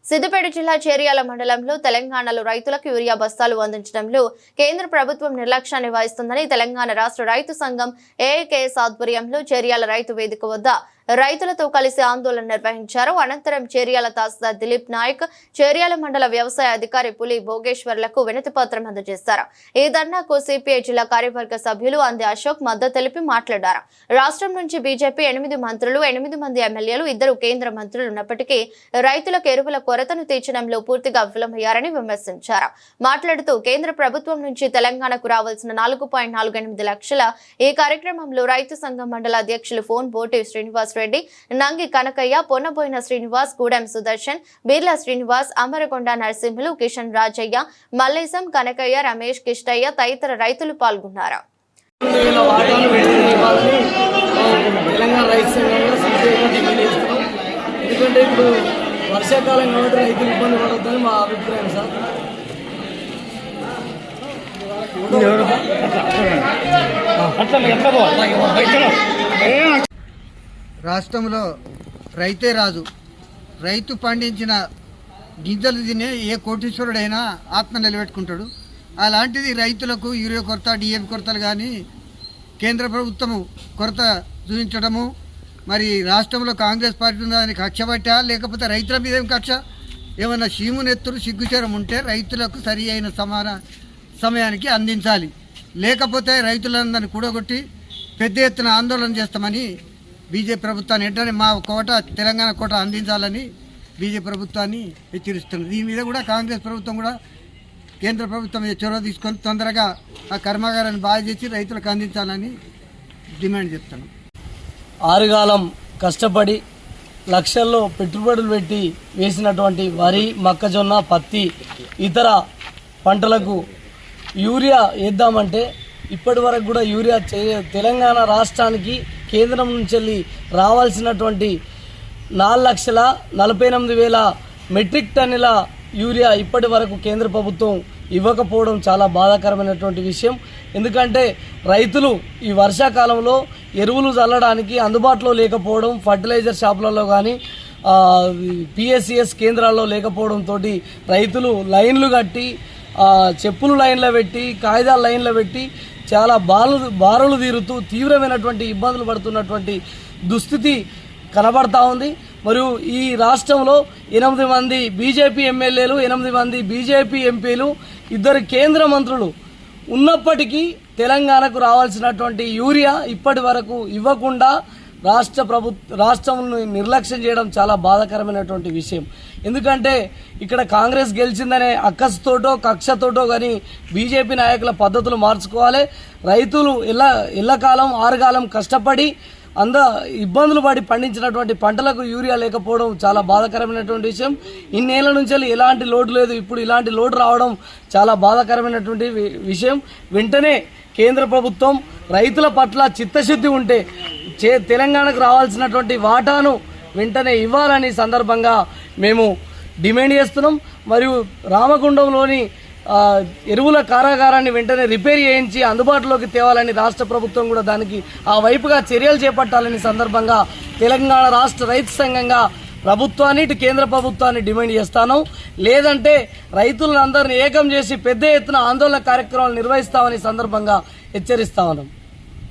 సిద్దిపేట జిల్లా చేర్యాల మండలంలో తెలంగాణలో రైతులకు యూరియా బస్తాలు అందించడంలో కేంద్ర ప్రభుత్వం నిర్లక్ష్యాన్ని వహిస్తుందని తెలంగాణ రాష్ట్ర రైతు సంఘం ఏఐకేఎస్ ఆధ్వర్యంలో చేర్యాల రైతు వేదిక వద్ద రైతులతో కలిసి ఆందోళన నిర్వహించారు. అనంతరం చేర్యాల తహసీల్దార్ దిలీప్ నాయక్, చేర్యాల మండల వ్యవసాయ అధికారి పులి భోగేశ్వర్లకు వినతి పత్రం అందజేశారు. ఈ ధర్నాకు సిపిఐ జిల్లా కార్యవర్గ సభ్యులు అంది అశోక్ మద్దతు తెలిపి మాట్లాడారు. రాష్ట్రం నుంచి బీజేపీ 8 మంత్రులు, 8 మంది ఎమ్మెల్యేలు, 2 కేంద్ర మంత్రులు ఉన్నప్పటికీ రైతులకు ఎరువుల కొరతను తీర్చడంలో పూర్తిగా విఫలమయ్యారని విమర్శించారు. మాట్లాడుతూ కేంద్ర ప్రభుత్వం నుంచి తెలంగాణకు రావాల్సిన 4.48 లక్షల ఈ కార్యక్రమంలో రైతు సంఘం మండల అధ్యక్షులు ఫోన్ బోటి శ్రీనివాస్ రెడ్డి, నంగి కనకయ్య, పొన్నబోయిన శ్రీనివాస్, గూడెం సుదర్శన్, బీర్లా శ్రీనివాస్, అమరకొండ నరసింహులు, కిషన్ రాజయ్య, మల్లేశం, కనకయ్య, రమేష్, కిష్టయ్య తదితర రైతులు పాల్గొన్నారు. ఎందుకంటే ఇప్పుడు వర్షాకాలం కాబట్టి రైతులు ఇబ్బంది పడొద్దని మా అభిప్రాయం సార్. రాష్ట్రంలో రైతే రాజు. రైతు పండించిన గింజలు తినే ఏ కోటీశ్వరుడైనా ఆత్మ నిలబెట్టుకుంటాడు. అలాంటిది రైతులకు యూరియా కొరత, డిఏపి కొరతలు కానీ కేంద్ర ప్రభుత్వం కొరత చూపించడము, మరి రాష్ట్రంలో కాంగ్రెస్ పార్టీ ఉందని కక్ష పట్టా, లేకపోతే రైతుల మీద ఏం కక్ష? ఏమన్నా సీమునెత్తులు సిగ్గుచేరం ఉంటే రైతులకు సరి అయిన సమయానికి అందించాలి. లేకపోతే రైతులందరినీ కూడగొట్టి పెద్ద ఎత్తున ఆందోళన చేస్తామని బీజేపీ ప్రభుత్వాన్ని వెంటనే మా కోట, తెలంగాణ కోట అందించాలని బీజేపీ ప్రభుత్వాన్ని హెచ్చరిస్తున్నారు. దీని మీద కూడా కాంగ్రెస్ ప్రభుత్వం కూడా కేంద్ర ప్రభుత్వం మీద చొరవ తీసుకొని తొందరగా ఆ కర్మాగారాన్ని బాగా చేసి రైతులకు అందించాలని డిమాండ్ చేస్తున్నాం. ఆరుగాలం కష్టపడి లక్షల్లో పెట్టుబడులు పెట్టి వేసినటువంటి వరి, మొక్కజొన్న, పత్తి, ఇతర పంటలకు యూరియా వేద్దామంటే ఇప్పటి వరకు కూడా యూరియా తెలంగాణ రాష్ట్రానికి కేంద్రం నుంచి రావాల్సినటువంటి 4,48,000 మెట్రిక్ టన్నుల యూరియా ఇప్పటి వరకు కేంద్ర ప్రభుత్వం ఇవ్వకపోవడం చాలా బాధాకరమైనటువంటి విషయం. ఎందుకంటే రైతులు ఈ వర్షాకాలంలో ఎరువులు చల్లడానికి అందుబాటులో లేకపోవడం, ఫర్టిలైజర్ షాపులలో కానీ పిఎస్సిఎస్ కేంద్రాల్లో లేకపోవడంతో రైతులు లైన్లు కట్టి, చెప్పులు లైన్లో పెట్టి, కాగితాల లైన్లో పెట్టి చాలా బారులు తీరుతూ తీవ్రమైనటువంటి ఇబ్బందులు పడుతున్నటువంటి దుస్థితి కనబడతా ఉంది. మరియు ఈ రాష్ట్రంలో 8 మంది బీజేపీ ఎమ్మెల్యేలు, 8 మంది బీజేపీ ఎంపీలు, 2 కేంద్ర మంత్రులు ఉన్నప్పటికీ తెలంగాణకు రావాల్సినటువంటి యూరియా ఇప్పటి వరకు ఇవ్వకుండా రాష్ట్రంను నిర్లక్ష్యం చేయడం చాలా బాధాకరమైనటువంటి విషయం. ఎందుకంటే ఇక్కడ కాంగ్రెస్ గెలిచిందనే అక్కసుతోటో కక్షతోటో కానీ బీజేపీ నాయకుల పద్ధతులు మార్చుకోవాలి. రైతులు ఎల్లకాలం ఆరుగాలం కష్టపడి ఇబ్బందులు పడి పండించినటువంటి పంటలకు యూరియా లేకపోవడం చాలా బాధాకరమైనటువంటి విషయం. ఇన్నేళ్ల నుంచి ఎలాంటి లోటు లేదు, ఇప్పుడు ఇలాంటి లోటు రావడం చాలా బాధాకరమైనటువంటి విషయం. వెంటనే కేంద్ర ప్రభుత్వం రైతుల పట్ల చిత్తశుద్ధి ఉంటే తెలంగాణకు రావాల్సినటువంటి వాటాను వెంటనే ఇవ్వాలని సందర్భంగా మేము డిమాండ్ చేస్తున్నాం. మరియు రామగుండంలోని ఎరువుల కారాగారాన్ని వెంటనే రిపేర్ చేయించి అందుబాటులోకి తేవాలని రాష్ట్ర ప్రభుత్వం కూడా దానికి ఆ వైపుగా చర్యలు చేపట్టాలని సందర్భంగా తెలంగాణ రాష్ట్ర రైతు సంఘంగా ప్రభుత్వాన్ని, ఇటు కేంద్ర ప్రభుత్వాన్ని డిమాండ్ చేస్తాను. లేదంటే రైతులందరినీ ఏకం చేసి పెద్ద ఎత్తున ఆందోళన కార్యక్రమాలు నిర్వహిస్తామని సందర్భంగా హెచ్చరిస్తా ఉన్నాం.